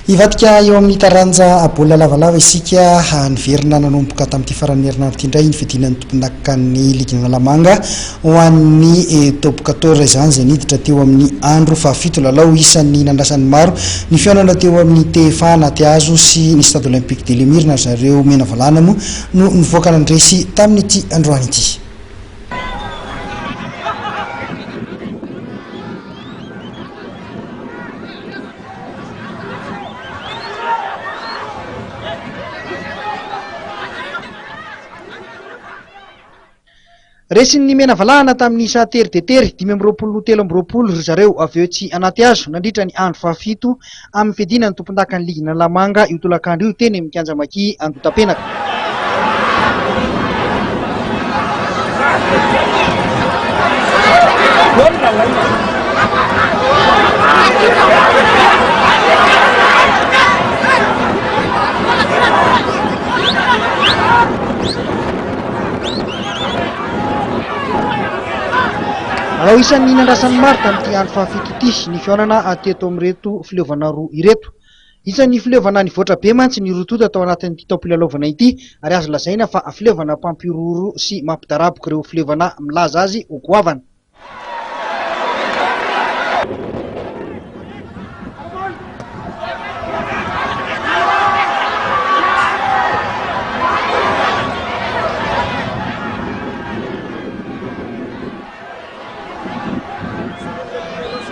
Ivadika eo amin'ny taranja baolina lavalava isika niverina nanomboka tamin'ity farany herinandro ity indray ny fidinan'ny tompon'aka ny Ligue Lamanga ho an'ny top 14 izany izay niditra teo amin'ny andro fahafito lalao isan'ny nandrasan'ny maro ny fihaonana teo amin'ny TFA Nateazo sy ny Stade Olympique de Lemirna zareo mena valana moa no nivoaka nandresy tamin'ity androany ity. Resin'ny mena valahana tamin'ny satery tetery 5-3 zareo avy eo tsy anaty azo nandritra ny andro fahafito amin'ny fidinany tompon-daka ny Ligue Lamanga io tolakandro io teny amin'ny Kianjamaki Andotapenaka. Alao isan'ny nandrasan'ny maro tamin'ity andro fahafito ity ny fihaonana ateto amin'ireto fileovana roa ireto. Isan'ny fileovana nivoatra be mantsy ny rototo atao anatin'ity taom-pilalaovana ity ary azo lazaina fa fileovana mpampiroro sy mampidaraboka ireo fileovana milaza azy ho goavana.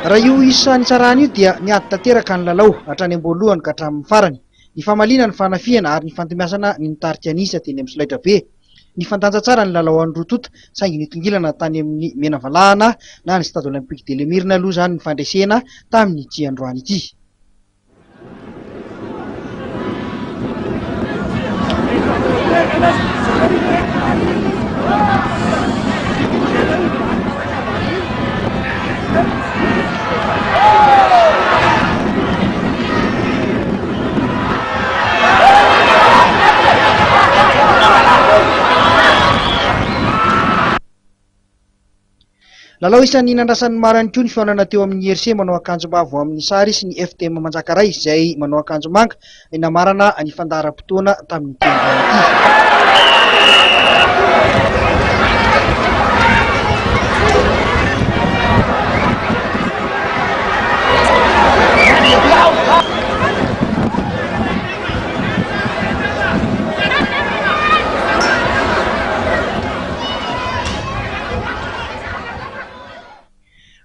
Raha io isa ny tsarany io dia niady tanteraka ny lalao hatrany am-boalohany ka hatramin'ny farany. Ny famalina ny fanafiana ary ny fantomiasana ny nitarika anisa teny amin'ny solaitra be. Ny fandanja tsara ny lalao an'ny rototo saingy nitongilana tany amin'ny mena valahana na ny Stade Olympique de Lemirna aloha zany ny fandresena tamin'ity androany ity. Lalao isan'ny nandrasan'ny maro ihany koa ny fihaonana teo amin'ny RC manao akanjo mavo amin'ny sary sy ny FTM Manjakaray izay manao akanjo manga namarana ny fandaharam-potoana tamin'ny androany ity.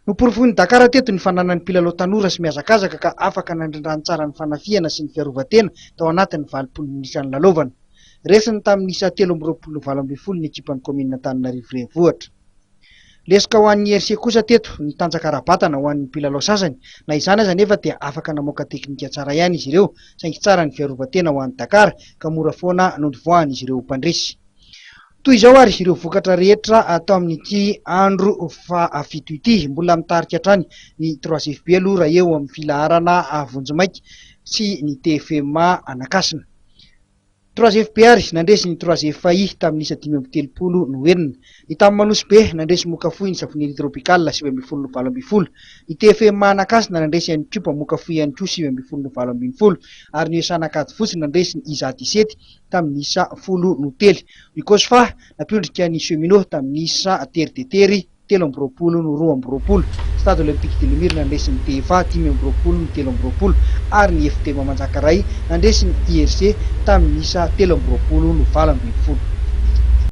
Noporofon'ny Dakar teto ny fananan'ny mpilalao tanora sy mihazakazaka ka afaka nandrindrany tsara ny fanafiana sy ny fiarovan-tena tao anatin'ny 20 minitra ny lalaovana. Resiny tamin'ny 7-20 ny ekipan'ny kominina Antananarivo renivohitra. Lesoka ho an'ny RC kosa teto ny tanjaka-rabatana ho an'ny mpilalao sasany na izany aza nefa dia afaka namoaka teknika tsara ihany izy ireo saingy tsara ny fiarovan-tena ho an'ny Dakar ka mora foana nondivoahany izy ireo mpandresy. Toy izao ary ireo vokatra rehetra atao amin'ity andro fahafito ity mbola mitarika hatrany ny 3FB aloha raha eo amin'ny filaharana Vonjimaika sy ny TFMA Anakasina. 3FB ary nandresy ny 3FI tamin'ny 5-30 no enina. Ny tamin'ny Manosbe nandresy Mokafoy ny Savonnerie Tropicale 7-20. Ny TFMA Anakasina nandresy ihany koa Mokafoy ihany koa 7-20 ary ny Esanakady fotsiny nandresy ny Iza 17 tamin'ny isa 10 ny Kosfa napiondrika ny Cheminot tamin'ny isa tery tetery 7-20. Stade Olympique de Lemirna nandresy ny TFA 10-20 ary ny FTM Manjakaray nandresy ny IRC tamin'ny isa 7-20.